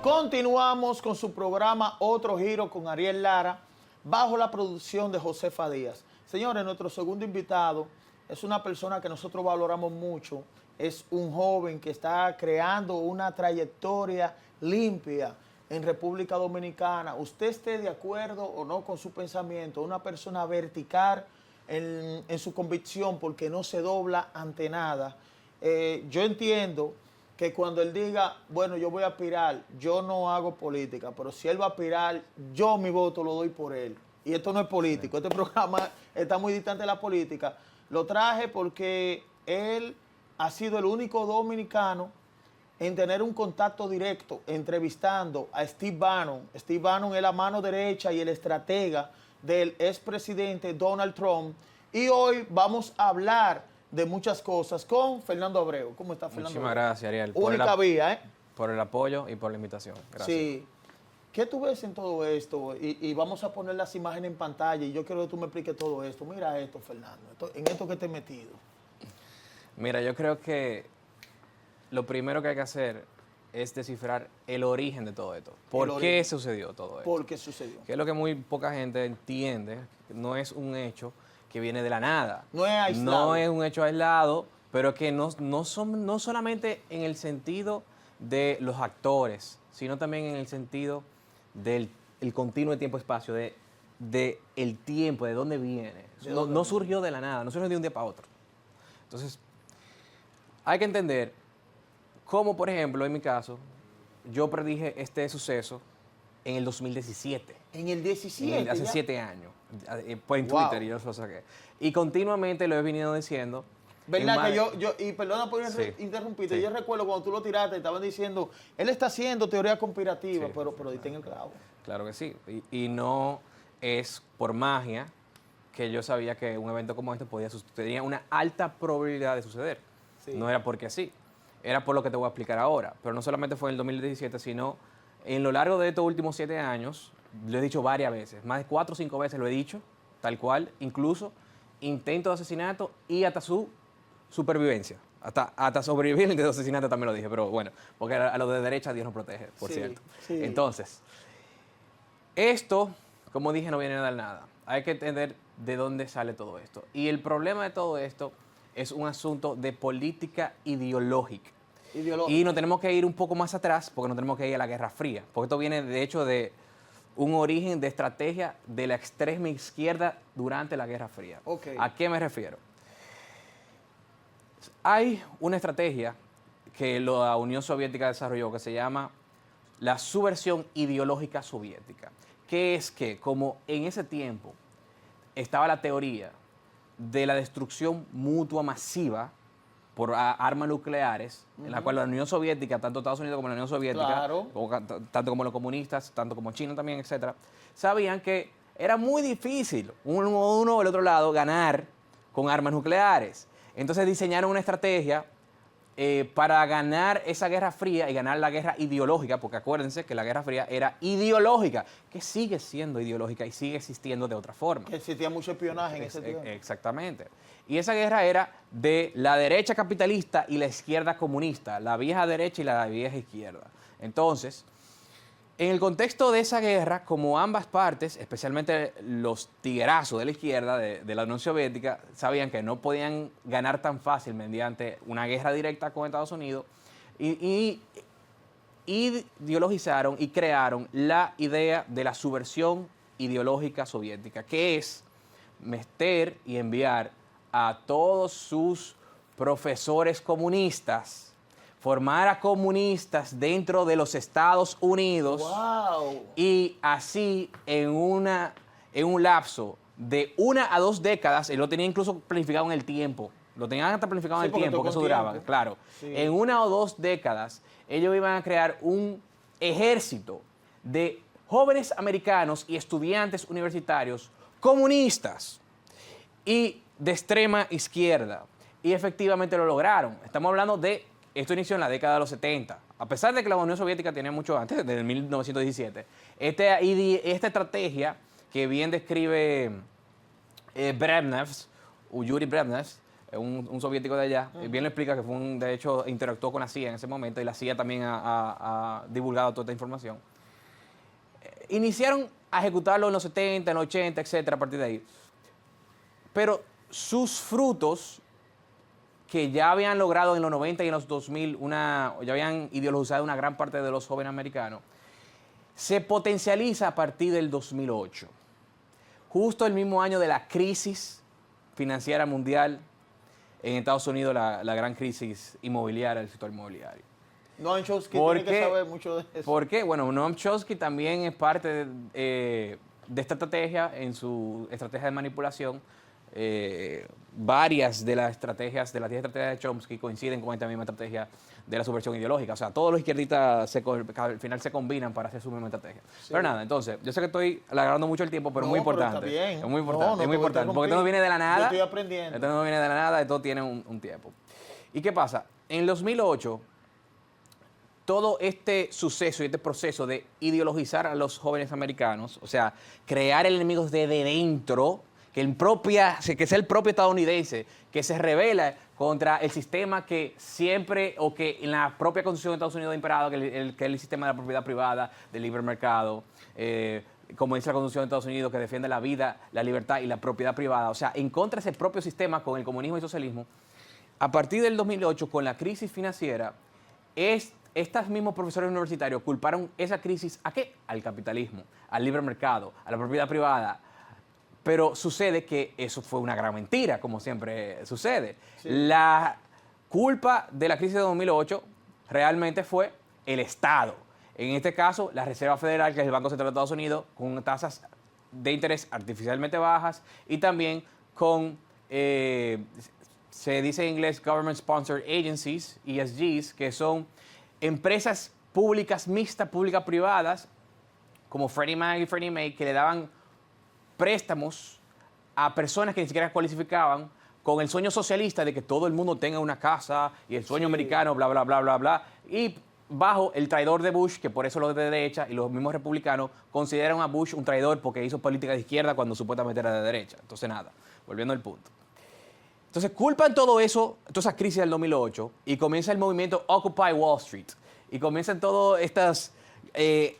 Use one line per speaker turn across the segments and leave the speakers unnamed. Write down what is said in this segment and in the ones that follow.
Continuamos con su programa Otro Giro con Ariel Lara, bajo la producción de Josefa Díaz. Señores, nuestro segundo invitado es una persona que nosotros valoramos mucho. Es un joven que está creando una trayectoria limpia en República Dominicana. Usted esté de acuerdo o no con su pensamiento, una persona vertical en su convicción porque no se dobla ante nada. Yo entiendo que cuando él diga, bueno, yo voy a aspirar, yo no hago política, pero si él va a aspirar, yo mi voto lo doy por él. Y esto no es político, este programa está muy distante de la política. Lo traje porque él ha sido el único dominicano en tener un contacto directo, entrevistando a Steve Bannon. Steve Bannon es la mano derecha y el estratega del expresidente Donald Trump. Y hoy vamos a hablar de muchas cosas con Fernando Abreu. ¿Cómo está, Fernando?
Muchísimas gracias, Ariel.
Única vía, ¿eh?
Por el apoyo y por la invitación. Gracias.
Sí. ¿Qué tú ves en todo esto? Y vamos a poner las imágenes en pantalla y yo quiero que tú me expliques todo esto. Mira esto, Fernando, en esto que te he metido.
Mira, yo creo que lo primero que hay que hacer es descifrar el origen de todo esto. ¿Por qué sucedió todo esto?
¿Por qué sucedió?
Que es lo que muy poca gente entiende. No es un hecho que viene de la nada.
No es aislado.
No es un hecho aislado, pero que no solamente en el sentido de los actores, sino también en el sentido del el continuo de tiempo-espacio, de el tiempo, de dónde viene. No surgió de la nada, no surgió de un día para otro. Entonces, hay que entender cómo, por ejemplo, en mi caso, yo predije este suceso en el 2017.
¿En el 17?
Hace 7 años. Pues en Twitter, y yo lo saqué. Y continuamente lo he venido diciendo.
¿Verdad que y perdona por interrumpirte,
sí.
Yo recuerdo cuando tú lo tiraste, estaban diciendo, él está haciendo teoría conspirativa,
Sí.
pero diste en el clavo.
Claro que sí. Y no es por magia que yo sabía que un evento como este podía suceder. Tenía una alta probabilidad de suceder.
Sí.
No era porque sí. Era por lo que te voy a explicar ahora. Pero no solamente fue en el 2017, sino en lo largo de estos últimos 7 años, lo he dicho varias veces, más de 4 o 5 veces lo he dicho, tal cual, incluso intento de asesinato y hasta su supervivencia. Hasta sobrevivir el de asesinato también lo dije, pero bueno, porque a los de derecha Dios nos protege, por cierto.
Sí.
Entonces, esto, como dije, no viene de nada. Hay que entender de dónde sale todo esto. Y el problema de todo esto es un asunto de política ideológica. Y nos tenemos que ir un poco más atrás, porque nos tenemos que ir a la Guerra Fría. Porque esto viene, de hecho, de un origen de estrategia de la extrema izquierda durante la Guerra Fría.
Okay.
¿A qué me refiero? Hay una estrategia que la Unión Soviética desarrolló que se llama la subversión ideológica soviética, que es que, como en ese tiempo estaba la teoría de la destrucción mutua masiva por armas nucleares, en la cual la Unión Soviética, tanto Estados Unidos como la Unión Soviética,
Claro.
tanto como los comunistas, tanto como China también, etcétera, sabían que era muy difícil uno o el otro lado ganar con armas nucleares. Entonces diseñaron una estrategia para ganar esa Guerra Fría y ganar la guerra ideológica, porque acuérdense que la Guerra Fría era ideológica, que sigue siendo ideológica y sigue existiendo de otra forma.
Que existía mucho espionaje en ese tiempo.
Exactamente. Y esa guerra era de la derecha capitalista y la izquierda comunista, la vieja derecha y la vieja izquierda. Entonces, en el contexto de esa guerra, como ambas partes, especialmente los tiguerazos de la izquierda de la Unión Soviética, sabían que no podían ganar tan fácil mediante una guerra directa con Estados Unidos, y ideologizaron y crearon la idea de la subversión ideológica soviética, que es meter y enviar a todos sus profesores comunistas, formar a comunistas dentro de los Estados Unidos.
¡Wow!
Y así en un lapso de 1 a 2 décadas, él lo tenía incluso planificado en el tiempo, lo tenían hasta planificado en el tiempo, que eso duraba, claro.
Sí.
En 1 o 2 décadas, ellos iban a crear un ejército de jóvenes americanos y estudiantes universitarios comunistas y de extrema izquierda. Y efectivamente lo lograron. Estamos hablando de, esto inició en la década de los 70. a pesar de que la Unión Soviética tenía mucho antes, desde 1917, esta estrategia que bien describe Brezhnev, Yuri Brezhnev, un soviético de allá, bien lo explica que de hecho interactuó con la CIA en ese momento y la CIA también ha divulgado toda esta información. Iniciaron a ejecutarlo en los 70, en los 80, etcétera, a partir de ahí. Pero sus frutos, que ya habían logrado en los 90 y en los 2000, ya habían ideologizado una gran parte de los jóvenes americanos, se potencializa a partir del 2008. Justo el mismo año de la crisis financiera mundial en Estados Unidos, la gran crisis inmobiliaria, del sector inmobiliario.
Noam Chomsky tiene que saber mucho de eso.
¿Por qué? Bueno, Noam Chomsky también es parte de esta estrategia, en su estrategia de manipulación. Varias de las 10 estrategias de Chomsky coinciden con esta misma estrategia de la subversión ideológica. O sea, todos los izquierdistas al final se combinan para hacer su misma estrategia. Sí. Pero nada, entonces, yo sé que estoy alargando mucho el tiempo, pero es muy importante.
Pero está bien.
Es muy importante, es muy importante. Porque esto no viene de la nada.
Yo estoy aprendiendo.
Esto no viene de la nada, esto tiene un tiempo. ¿Y qué pasa? En el 2008, todo este suceso y este proceso de ideologizar a los jóvenes americanos, o sea, crear enemigos desde dentro, que sea el propio estadounidense que se revela contra el sistema que siempre, o que en la propia Constitución de Estados Unidos ha imperado, que es el sistema de la propiedad privada, del libre mercado, como dice la Constitución de Estados Unidos, que defiende la vida, la libertad y la propiedad privada. O sea, en contra de ese propio sistema con el comunismo y el socialismo. A partir del 2008, con la crisis financiera, estos mismos profesores universitarios culparon esa crisis ¿a qué? Al capitalismo, al libre mercado, a la propiedad privada. Pero sucede que eso fue una gran mentira, como siempre sucede. Sí. La culpa de la crisis de 2008 realmente fue el Estado. En este caso, la Reserva Federal, que es el Banco Central de Estados Unidos, con tasas de interés artificialmente bajas y también con, se dice en inglés, Government Sponsored Agencies, ESGs, que son empresas públicas mixtas, públicas privadas, como Freddie Mac y Fannie Mae, que le daban préstamos a personas que ni siquiera cualificaban con el sueño socialista de que todo el mundo tenga una casa y el sueño americano, bla, bla, bla, bla, bla. Y bajo el traidor de Bush, que por eso los de derecha y los mismos republicanos consideran a Bush un traidor porque hizo política de izquierda cuando supuestamente era de derecha. Entonces nada, volviendo al punto. Entonces culpan todo eso, toda esa crisis del 2008 y comienza el movimiento Occupy Wall Street. Y comienzan todos estos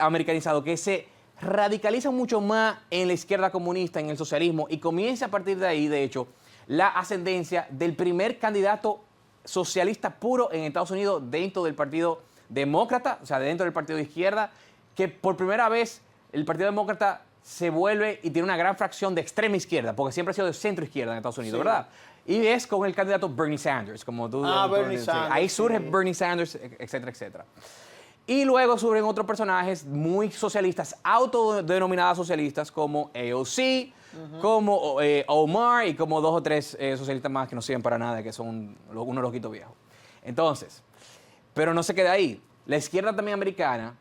americanizados que se radicalizan mucho más en la izquierda comunista, en el socialismo, y comienza a partir de ahí, de hecho, la ascendencia del primer candidato socialista puro en Estados Unidos dentro del Partido Demócrata, o sea, dentro del Partido de Izquierda, que por primera vez el Partido Demócrata se vuelve y tiene una gran fracción de extrema izquierda, porque siempre ha sido de centro izquierda en Estados Unidos, sí, ¿verdad? Y es con el candidato Bernie Sanders, como tú...
Bernie Sanders.
Ahí surge Bernie Sanders, etcétera, etcétera. Y luego surgen otros personajes muy socialistas, autodenominadas socialistas, como AOC, como Omar y como 2 o 3 socialistas más que no sirven para nada, que son unos loquitos viejos. Entonces, pero no se queda ahí. La izquierda también americana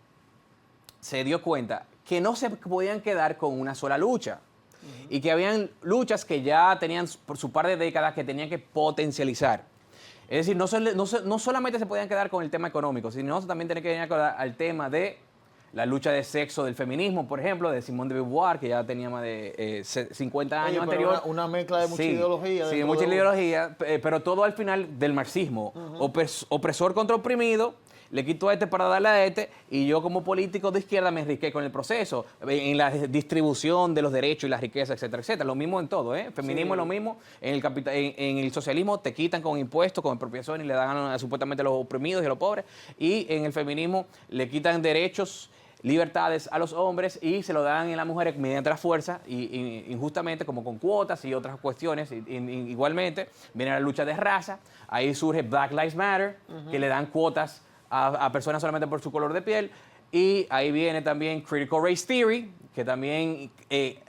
se dio cuenta que no se podían quedar con una sola lucha. Y que habían luchas que ya tenían por su par de décadas que tenían que potencializar. Es decir, no solamente se podían quedar con el tema económico, sino también tenían que quedar al tema de la lucha de sexo del feminismo, por ejemplo, de Simone de Beauvoir, que ya tenía más de 50 años anterior.
Una mezcla de mucha ideología.
Sí, de mucha ideología, pero todo al final del marxismo. Opresor contra oprimido, le quito a este para darle a este, y yo como político de izquierda me enriquezco con el proceso, en la distribución de los derechos y la riqueza, etcétera, etcétera. Lo mismo en todo, ¿eh? Feminismo es lo mismo. En el socialismo te quitan con impuestos, con expropiación y le dan supuestamente a los oprimidos y a los pobres. Y en el feminismo le quitan derechos, libertades a los hombres y se lo dan a las mujeres mediante la fuerza, y injustamente, como con cuotas y otras cuestiones. Igualmente, viene la lucha de raza, ahí surge Black Lives Matter, que le dan cuotas a personas solamente por su color de piel, y ahí viene también Critical Race Theory, que también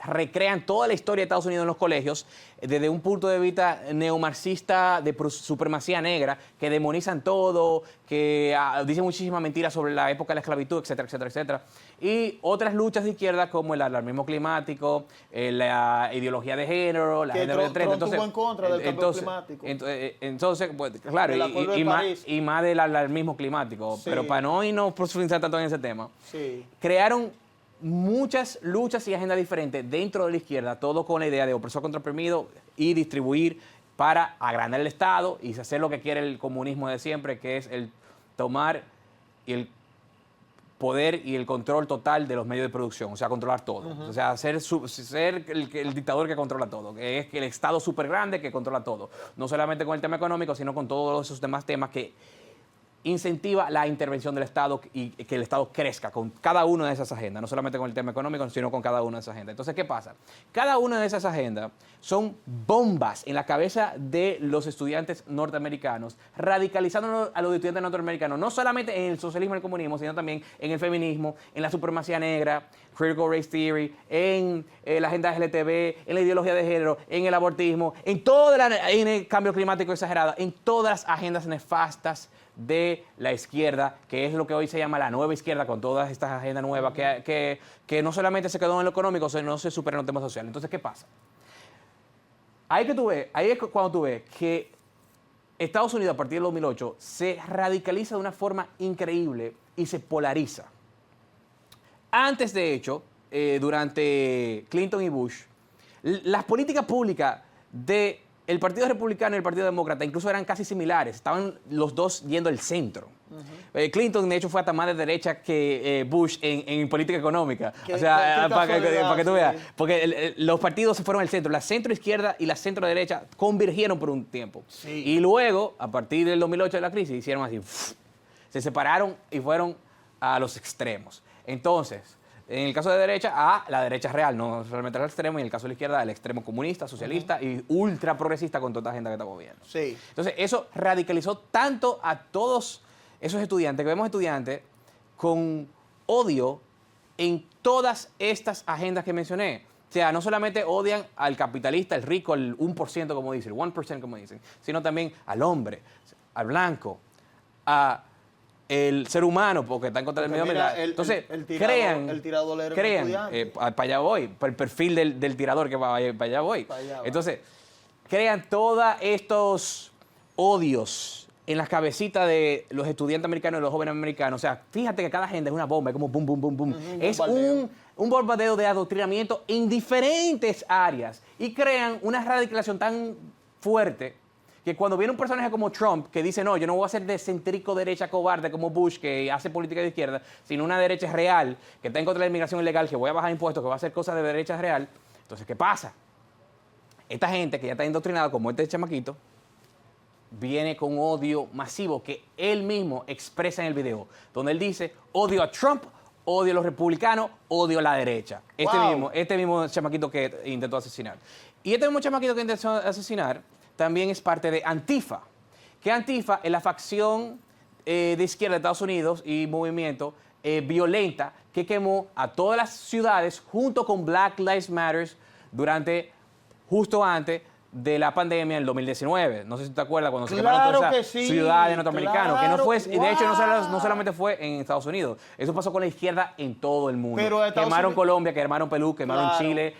recrean toda la historia de Estados Unidos en los colegios desde un punto de vista neomarxista de supremacía negra, que demonizan todo, que dicen muchísimas mentiras sobre la época de la esclavitud, etcétera, etcétera, etcétera. Y otras luchas de izquierda como el alarmismo climático, la ideología de género, la agenda 2030.
Trump estuvo en contra del cambio climático.
Entonces, pues, claro, y más del alarmismo climático. Sí. Pero para no irnos profundizar tanto en ese tema, sí, crearon muchas luchas y agendas diferentes dentro de la izquierda, todo con la idea de opresor contra oprimido y distribuir para agrandar el Estado y hacer lo que quiere el comunismo de siempre, que es el tomar el poder y el control total de los medios de producción, o sea, controlar todo. O sea, ser el dictador que controla todo, que es el Estado súper grande que controla todo. No solamente con el tema económico, sino con todos esos demás temas que incentiva la intervención del Estado y que el Estado crezca con cada una de esas agendas, no solamente con el tema económico, sino con cada una de esas agendas. Entonces, ¿qué pasa? Cada una de esas agendas son bombas en la cabeza de los estudiantes norteamericanos, radicalizando a los estudiantes norteamericanos, no solamente en el socialismo y el comunismo, sino también en el feminismo, en la supremacía negra, critical race theory, en la agenda LGTB, en la ideología de género, en el abortismo, en el cambio climático exagerado, en todas las agendas nefastas de la izquierda, que es lo que hoy se llama la nueva izquierda, con todas estas agendas nuevas, que no solamente se quedó en lo económico, sino se supera en los temas sociales. Entonces, ¿qué pasa? Ahí es cuando tú ves que Estados Unidos, a partir del 2008, se radicaliza de una forma increíble y se polariza. Antes, de hecho, durante Clinton y Bush, las políticas públicas del Partido Republicano y el Partido Demócrata incluso eran casi similares. Estaban los dos yendo al centro. Clinton, de hecho, fue hasta más de derecha que Bush en política económica. O sea, para que tú veas. Porque los partidos se fueron al centro. La centro-izquierda y la centro-derecha convergieron por un tiempo. Sí. Y luego, a partir del 2008 de la crisis, hicieron así. Se separaron y fueron a los extremos. Entonces, en el caso de derecha, la derecha real, no realmente al extremo, y en el caso de la izquierda, el extremo comunista, socialista y ultra progresista con toda esta agenda que estamos viendo. Sí. Entonces, eso radicalizó tanto a todos esos estudiantes, que vemos estudiantes con odio en todas estas agendas que mencioné. O sea, no solamente odian al capitalista, el rico, el 1%, como dicen, el 1%, como dicen, sino también al hombre, al blanco, el ser humano, porque está en contra del medio ambiente. Entonces, crean, para allá voy, para el perfil del tirador que va para allá voy. Entonces, crean todos estos odios en las cabecitas de los estudiantes americanos y los jóvenes americanos. O sea, fíjate que cada agenda es una bomba, es como boom, boom, boom, boom. Es un bombardeo de adoctrinamiento en diferentes áreas y crean una radicalización tan fuerte que cuando viene un personaje como Trump que dice, no, yo no voy a ser de centrico derecha cobarde como Bush, que hace política de izquierda, sino una derecha real, que está en contra de la inmigración ilegal, que voy a bajar impuestos, que va a hacer cosas de derecha real. Entonces, ¿qué pasa? Esta gente que ya está indoctrinada, como este chamaquito, viene con odio masivo que él mismo expresa en el video, donde él dice, odio a Trump, odio a los republicanos, odio a la derecha. Este mismo chamaquito que intentó asesinar. Y este mismo chamaquito que intentó asesinar también es parte de Antifa, que Antifa es la facción de izquierda de Estados Unidos y movimiento violenta que quemó a todas las ciudades junto con Black Lives Matter justo antes de la pandemia en el 2019. No sé si te acuerdas cuando se quemaron todas esas ciudades norteamericanas. Que no fue, de hecho, no solamente fue en Estados Unidos. Eso pasó con la izquierda en todo el mundo. Pero quemaron Colombia, quemaron Perú, quemaron Chile,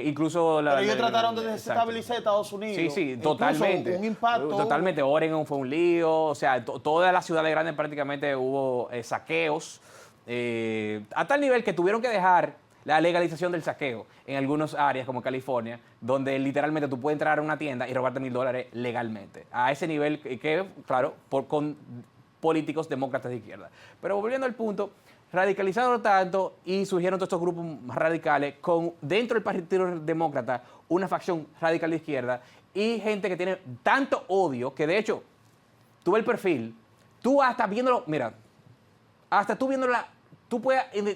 incluso...
Pero ellos trataron de desestabilizar Estados Unidos.
Sí, totalmente.
Un impacto.
Totalmente. Oregon fue un lío. O sea, todas las ciudades grandes prácticamente hubo saqueos. A tal nivel que tuvieron que dejar la legalización del saqueo en algunas áreas como California, donde literalmente tú puedes entrar a una tienda y robarte $1,000 legalmente. A ese nivel que, claro, con políticos demócratas de izquierda. Pero volviendo al punto, radicalizaron tanto y surgieron todos estos grupos radicales con, dentro del Partido Demócrata, una facción radical de izquierda y gente que tiene tanto odio que, de hecho, tú ves el perfil, tú hasta viéndolo, mira, hasta tú viéndolo,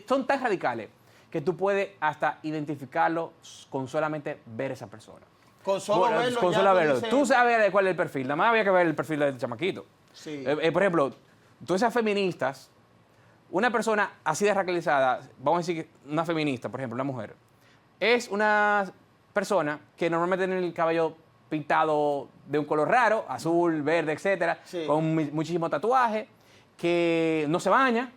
son tan radicales que tú puedes hasta identificarlo con solamente ver esa persona.
Con solo verlo.
Con solo verlo. Tú sabes cuál es el perfil. Nada más había que ver el perfil del chamaquito. Sí. Por ejemplo, todas esas feministas una persona así de radicalizada, vamos a decir que una feminista, por ejemplo, una mujer, es una persona que normalmente tiene el cabello pintado de un color raro, azul, verde, etcétera,
Sí.
con muchísimo tatuaje, que no se baña,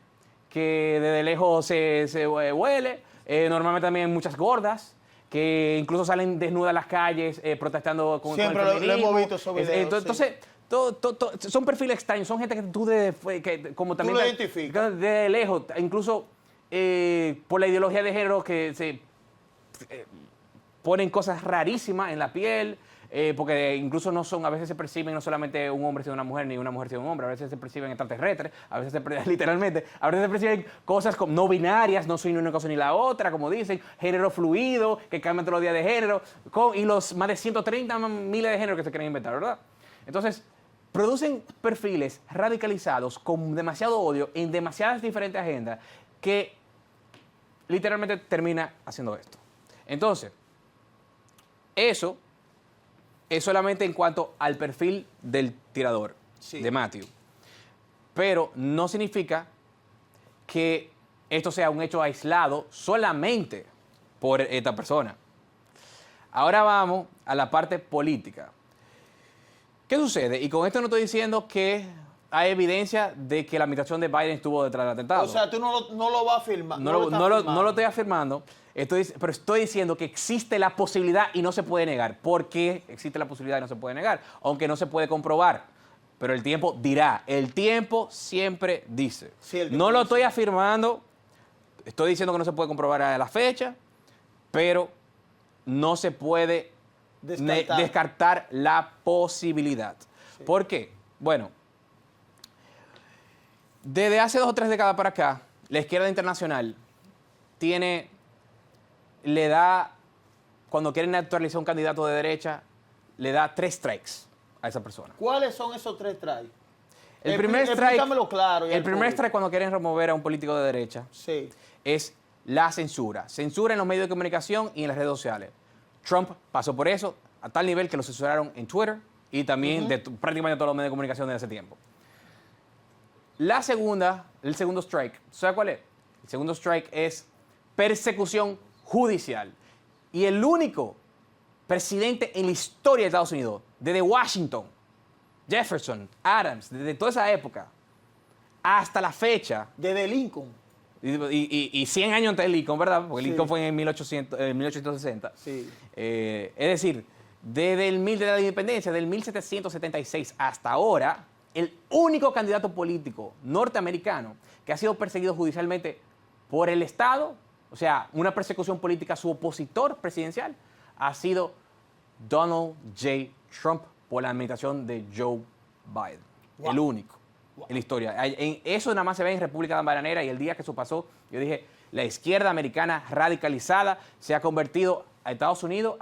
que desde lejos se huele, normalmente también muchas gordas, que incluso salen desnudas a las calles protestando con
Siempre
el
lo
feminismo.
hemos visto esos videos,
Entonces, son perfiles extraños, son gente que tú como también
lo identificas.
de lejos, incluso por la ideología de género que se ponen cosas rarísimas en la piel, porque incluso a veces se perciben no solamente un hombre siendo una mujer, ni una mujer siendo un hombre, a veces se perciben extraterrestres, a veces literalmente, a veces se perciben cosas como no binarias, no soy ni una cosa ni la otra, como dicen, género fluido, que cambian todos los días de género, y los más de 130 miles de géneros que se quieren inventar, ¿verdad? Entonces, producen perfiles radicalizados con demasiado odio en demasiadas diferentes agendas que literalmente termina haciendo esto. Entonces, eso es solamente en cuanto al perfil del tirador,
Sí.
de Matthew. Pero no significa que esto sea un hecho aislado solamente por esta persona. Ahora vamos a la parte política. ¿Qué sucede? Y con esto no estoy diciendo que hay evidencia de que la administración de Biden estuvo detrás del atentado.
O sea, tú no lo vas a afirmar.
No lo estoy afirmando, pero estoy diciendo que existe la posibilidad y no se puede negar. ¿Por qué existe la posibilidad y no se puede negar? Aunque no se puede comprobar. Pero el tiempo dirá. El tiempo siempre dice.
Sí, el tiempo
No lo
dice.
estoy afirmando. Estoy diciendo que no se puede comprobar a la fecha, pero no se puede descartar la posibilidad.
Sí.
¿Por qué? Bueno, desde hace 2 o 3 décadas para acá, la izquierda internacional le da, cuando quieren naturalizar un candidato de derecha, le da 3 strikes a esa persona.
¿Cuáles son esos 3 strikes?
El primer
Explícamelo claro.
el primer strike cuando quieren remover a un político de derecha
Sí.
es la censura. Censura en los medios de comunicación y en las redes sociales. Trump pasó por eso a tal nivel que lo censuraron en Twitter y también de prácticamente todos los medios de comunicación desde ese tiempo. El segundo strike, ¿sabe cuál es? El segundo strike es persecución judicial. Y el único presidente en la historia de Estados Unidos, desde Washington, Jefferson, Adams, desde toda esa época, hasta la fecha,
Desde Lincoln.
y 100 años antes de Lincoln, ¿verdad? Porque
Sí.
Lincoln fue en 1860.
Sí.
Es decir, desde la independencia, del 1776 hasta ahora, el único candidato político norteamericano que ha sido perseguido judicialmente por el Estado, o sea, una persecución política a su opositor presidencial, ha sido Donald J. Trump por la administración de Joe Biden.
Wow.
El único en la historia. Eso nada más se ve en República Bananera y el día que eso pasó, yo dije, la izquierda americana radicalizada ha convertido a Estados Unidos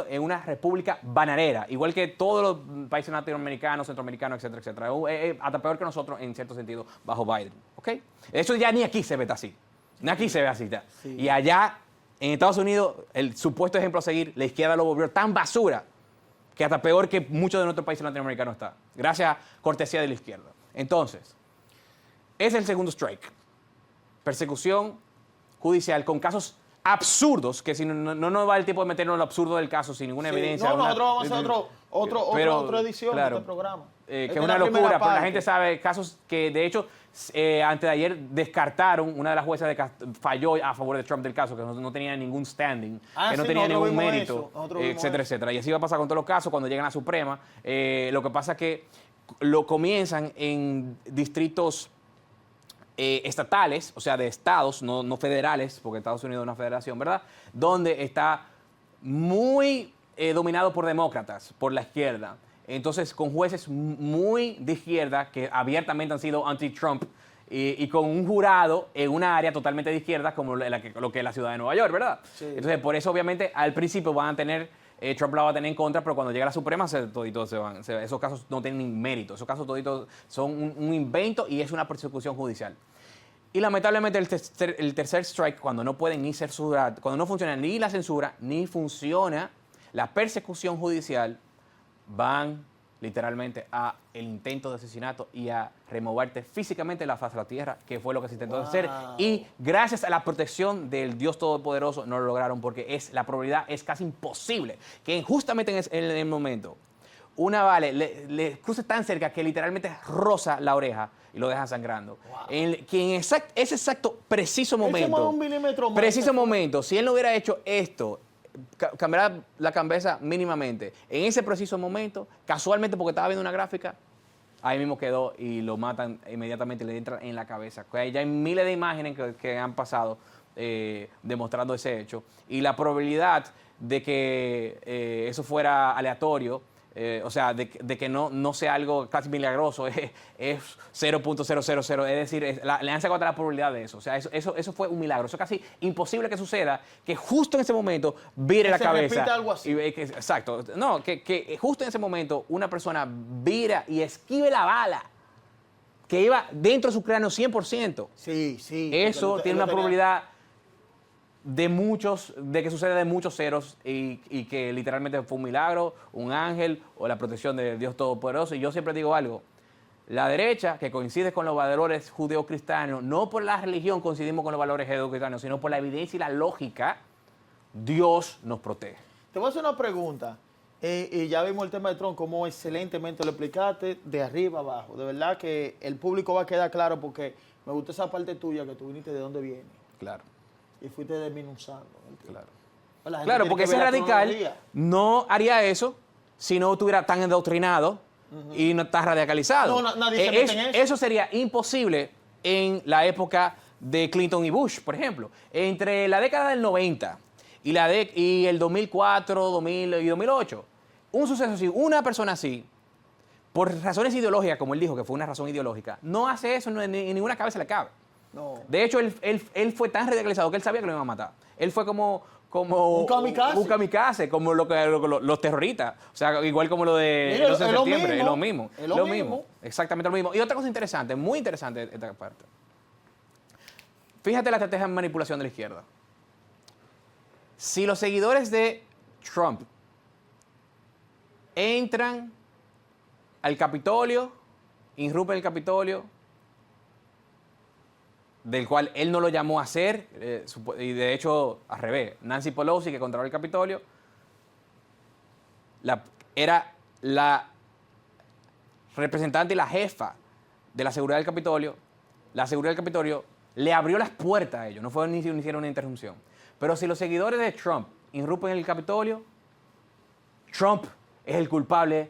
en una república bananera, igual que todos los países latinoamericanos, centroamericanos, etcétera, etcétera. Hasta peor que nosotros en cierto sentido bajo Biden. ¿Ok? Eso ya ni aquí se ve así. Ni aquí se ve así ya.
Sí.
Y allá en Estados Unidos, el supuesto ejemplo a seguir, la izquierda lo volvió tan basura que hasta peor que muchos de nuestros países latinoamericanos está. Gracias a cortesía de la izquierda. Entonces, es el segundo strike. Persecución judicial con casos absurdos, que si no nos va el tiempo de meternos en lo absurdo del caso sin ninguna
Sí.
evidencia.
No, nosotros vamos a hacer otra edición
claro,
de este programa.
que
Esta
es una
la primera
locura, porque la
parte.
gente sabe casos que de hecho antes de ayer descartaron, una de las juezas falló a favor de Trump del caso, que no tenía ningún standing,
Ah,
que no
sí,
tenía
nosotros
ningún
vimos
mérito,
eso, nosotros vimos
etcétera,
eso.
etcétera. Y así va a pasar con todos los casos cuando llegan a Suprema. Lo que pasa es que lo comienzan en distritos estatales, o sea, de estados, no federales, porque Estados Unidos es una federación, ¿verdad? Donde está muy dominado por demócratas, por la izquierda. Entonces, con jueces muy de izquierda, que abiertamente han sido anti-Trump, y con un jurado en una área totalmente de izquierda, como lo que es la ciudad de Nueva York, ¿verdad?
Sí.
Entonces, por eso, obviamente, al principio van a tener, Trump la va a tener en contra, pero cuando llega a la Suprema, toditos se van. Esos casos no tienen mérito, esos casos toditos son un invento y es una persecución judicial. Y lamentablemente el tercer strike, cuando no pueden ni censurar, cuando no funciona ni la censura, ni funciona la persecución judicial, van literalmente a el intento de asesinato y a removerte físicamente de la faz de la tierra, que fue lo que se intentó hacer. Y gracias a la protección del Dios Todopoderoso no lo lograron, porque la probabilidad es casi imposible que justamente en el momento una bala le cruce tan cerca que literalmente roza la oreja y lo deja sangrando. Que en ese exacto, preciso momento, si él no hubiera hecho esto, cambiar la cabeza mínimamente. En ese preciso momento, casualmente porque estaba viendo una gráfica, ahí mismo quedó y lo matan inmediatamente y le entran en la cabeza. Ya hay miles de imágenes que han pasado demostrando ese hecho. Y la probabilidad de que eso fuera aleatorio, o sea, de que no sea algo casi milagroso, es 0.000. Es decir, le han sacado la probabilidad de eso. O sea, eso fue un milagro. Eso es casi imposible que suceda, que justo en ese momento vire la cabeza.
Repita algo así.
Exacto. No, que justo en ese momento una persona vira y esquive la bala que iba dentro de su cráneo 100%.
Sí, sí.
Eso tiene una probabilidad de que suceda de muchos ceros y que literalmente fue un milagro, un ángel o la protección de Dios Todopoderoso. Y yo siempre digo algo, la derecha, que coincide con los valores judeocristianos, no por la religión coincidimos con los valores judeocristianos, sino por la evidencia y la lógica, Dios nos protege.
Te voy a hacer una pregunta, y ya vimos el tema de Trump, como excelentemente lo explicaste de arriba abajo. De verdad que el público va a quedar claro, porque me gustó esa parte tuya, que tú viniste de dónde viene.
Claro.
Y fuiste desminuzando.
Claro, porque ese radical no haría eso si no estuviera tan endoctrinado y no tan radicalizado.
No, nadie se mete en eso.
Eso sería imposible en la época de Clinton y Bush, por ejemplo. Entre la década del 90 y el 2004, 2000 y 2008, un suceso así, una persona así, por razones ideológicas, como él dijo que fue una razón ideológica, no hace eso, en ninguna cabeza le cabe.
No.
De hecho, él fue tan radicalizado que él sabía que lo iban a matar. Él fue como un kamikaze, como los terroristas. O sea, igual como lo de 11 de septiembre. Es lo mismo. Exactamente lo mismo. Y otra cosa interesante, muy interesante esta parte. Fíjate la estrategia de manipulación de la izquierda. Si los seguidores de Trump entran al Capitolio, irrumpen el Capitolio, del cual él no lo llamó a hacer, y de hecho, al revés, Nancy Pelosi, que controló el Capitolio, era la representante y la jefa de la seguridad del Capitolio. La seguridad del Capitolio le abrió las puertas a ellos, no fue ni hicieron una interrupción. Pero si los seguidores de Trump irrumpen en el Capitolio, Trump es el culpable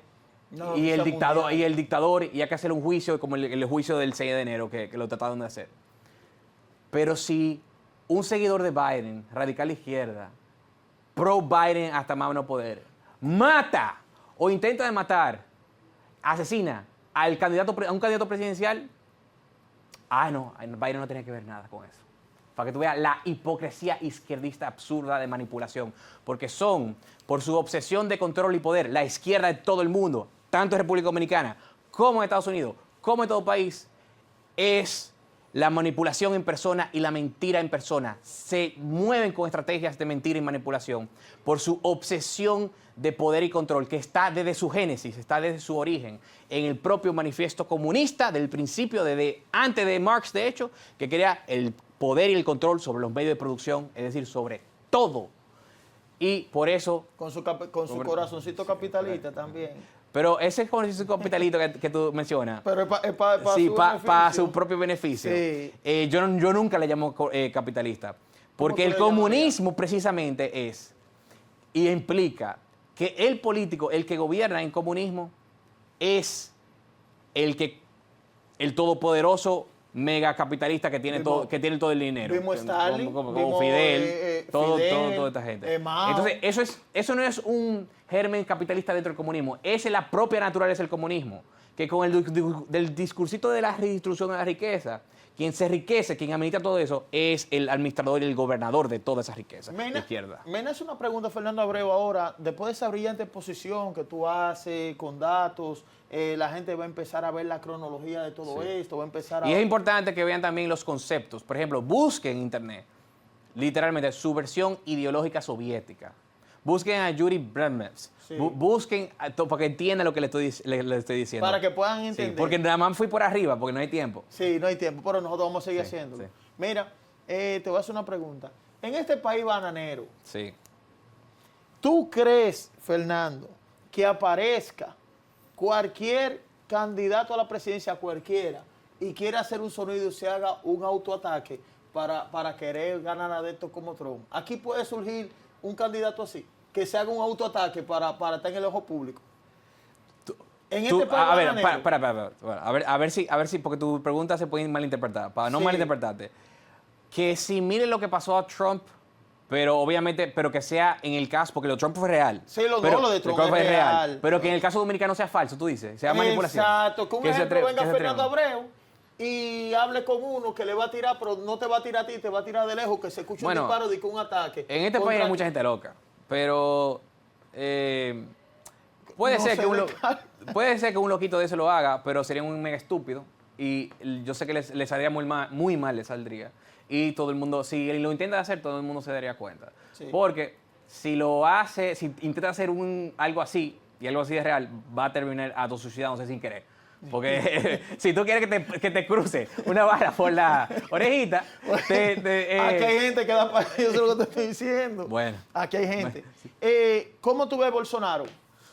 y el dictador, y hay que hacer un juicio como el juicio del 6 de enero que lo trataron de hacer. Pero si un seguidor de Biden, radical izquierda, pro-Biden hasta más no poder, mata o intenta de matar, asesina a un candidato presidencial, no, Biden no tiene que ver nada con eso. Para que tú veas la hipocresía izquierdista absurda de manipulación. Porque por su obsesión de control y poder, la izquierda de todo el mundo, tanto en República Dominicana como en Estados Unidos, como en todo país, es la manipulación en persona y la mentira en persona. Se mueven con estrategias de mentira y manipulación por su obsesión de poder y control, que está desde su génesis, está desde su origen, en el propio manifiesto comunista del principio, antes de Marx, de hecho, que quería el poder y el control sobre los medios de producción, es decir, sobre todo. Y por eso...
Con su corazoncito capitalista también.
Pero ese capitalito que tú mencionas,
pero es
para su propio beneficio.
Sí.
Yo nunca le llamo capitalista, porque el comunismo precisamente es y implica que el político, el que gobierna en comunismo, es el todopoderoso mega capitalista que tiene todo el dinero.
Vimos Stalin,
como Fidel, toda esta gente. Entonces, eso no es un germen capitalista dentro del comunismo, es la propia naturaleza del comunismo, que con el discursito de la redistribución de la riqueza, quien se enriquece, quien administra todo eso, es el administrador y el gobernador de toda esa riqueza de izquierda.
Me hace una pregunta, Fernando Abreu, ahora, después de esa brillante exposición que tú haces con datos, la gente va a empezar a ver la cronología de todo esto, va a empezar a...
Y es importante que vean también los conceptos. Por ejemplo, busquen en internet, literalmente, subversión ideológica soviética. Busquen a Judy Bremnes.
Sí.
Busquen, para que entiendan lo que le estoy diciendo.
Para que puedan
Sí,
entender.
porque nada más fui por arriba, porque no hay tiempo.
Sí, no hay tiempo, pero nosotros vamos a seguir
Sí,
haciéndolo.
sí.
Mira, te voy a hacer una pregunta. En este país bananero,
Sí.
¿tú crees, Fernando, que aparezca cualquier candidato a la presidencia, cualquiera, y quiera hacer un sonido y se haga un autoataque para querer ganar adeptos como Trump? Aquí puede surgir un candidato así, que se haga un autoataque para estar en el ojo público. En este país
A ver,
bananero,
para. A ver si, porque tu pregunta se puede malinterpretar. Para no
Sí.
malinterpretarte. Que si miren lo que pasó a Trump, pero obviamente, pero que sea en el caso, porque lo de Trump fue real.
Sí, lo de Trump
fue
es real.
Pero que en el caso dominicano sea falso, tú dices, sea manipulación.
exacto, que un
se
ejemplo venga
se
Fernando
atrevan.
Abreu y hable con uno que le va a tirar, pero no te va a tirar a ti, te va a tirar de lejos, que se escuche
Bueno,
un disparo de que un ataque.
En este país hay mucha gente loca, pero puede,
No
ser
se
que
descarta.
puede ser que un loquito de eso lo haga, pero sería un mega estúpido y yo sé que le saldría muy mal le saldría. Y todo el mundo, si lo intenta hacer, todo el mundo se daría cuenta.
Sí.
Porque si lo hace, si intenta hacer algo así, y algo así de real, va a terminar autosuicidándose sin querer. Porque si tú quieres que te cruce una bala por la orejita,
Aquí hay gente que da para yo sé lo que te estoy diciendo.
Bueno.
Aquí hay gente. ¿Cómo tú ves Bolsonaro?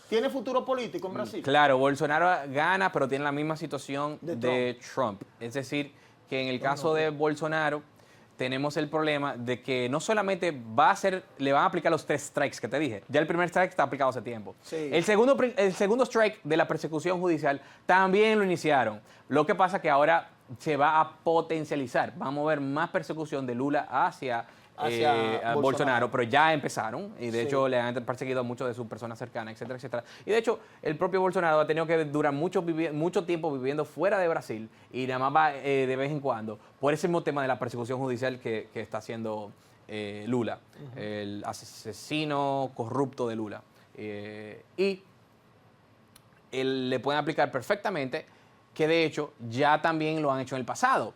¿Tiene futuro político en Brasil?
Claro, Bolsonaro gana, pero tiene la misma situación
De
de Trump. Es decir, que en el caso de Bolsonaro tenemos el problema de que no solamente le van a aplicar los 3 strikes que te dije. Ya el primer strike está aplicado hace tiempo.
Sí.
El segundo strike de la persecución judicial también lo iniciaron. Lo que pasa que ahora se va a potencializar. Va a mover más persecución de Lula hacia a Bolsonaro, pero ya empezaron y de
Sí.
hecho le han perseguido a muchas de sus personas cercanas, etcétera, etcétera. Y de hecho, el propio Bolsonaro ha tenido que durar mucho tiempo viviendo fuera de Brasil y nada más va de vez en cuando por ese mismo tema de la persecución judicial que está haciendo Lula, el asesino corrupto de Lula. Y le pueden aplicar perfectamente, que de hecho ya también lo han hecho en el pasado.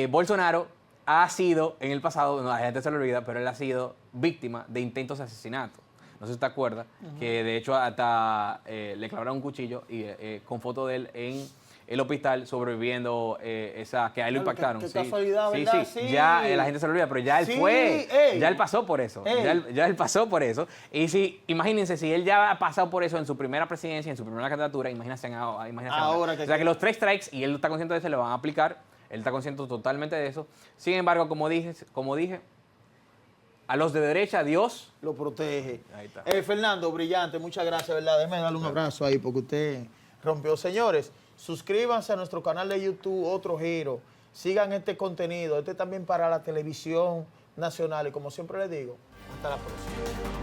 Bolsonaro ha sido, en el pasado, no, la gente se lo olvida, pero él ha sido víctima de intentos de asesinato. No sé si te acuerdas, que de hecho hasta le clavaron un cuchillo y con foto de él en el hospital sobreviviendo, que a él lo impactaron.
Qué
Sí,
casualidad,
sí,
¿verdad?
sí,
Sí.
ya la gente se lo olvida, pero ya él
Sí,
fue,
ey.
ya él pasó por eso, ya él pasó por eso. Y si, imagínense, si él ya ha pasado por eso en su primera presidencia, en su primera candidatura, imagínense ahora.
que-
O sea que los 3 strikes, y él está consciente de eso, le van a aplicar. Él está consciente totalmente de eso. Sin embargo, como dije, a los de derecha, Dios
Lo protege.
Ahí está.
Fernando, brillante, muchas gracias, ¿verdad? Déjame darle un abrazo ahí porque usted rompió. Señores, suscríbanse a nuestro canal de YouTube, Otro Giro. Sigan este contenido. Este también para la televisión nacional. Y como siempre les digo, hasta la próxima.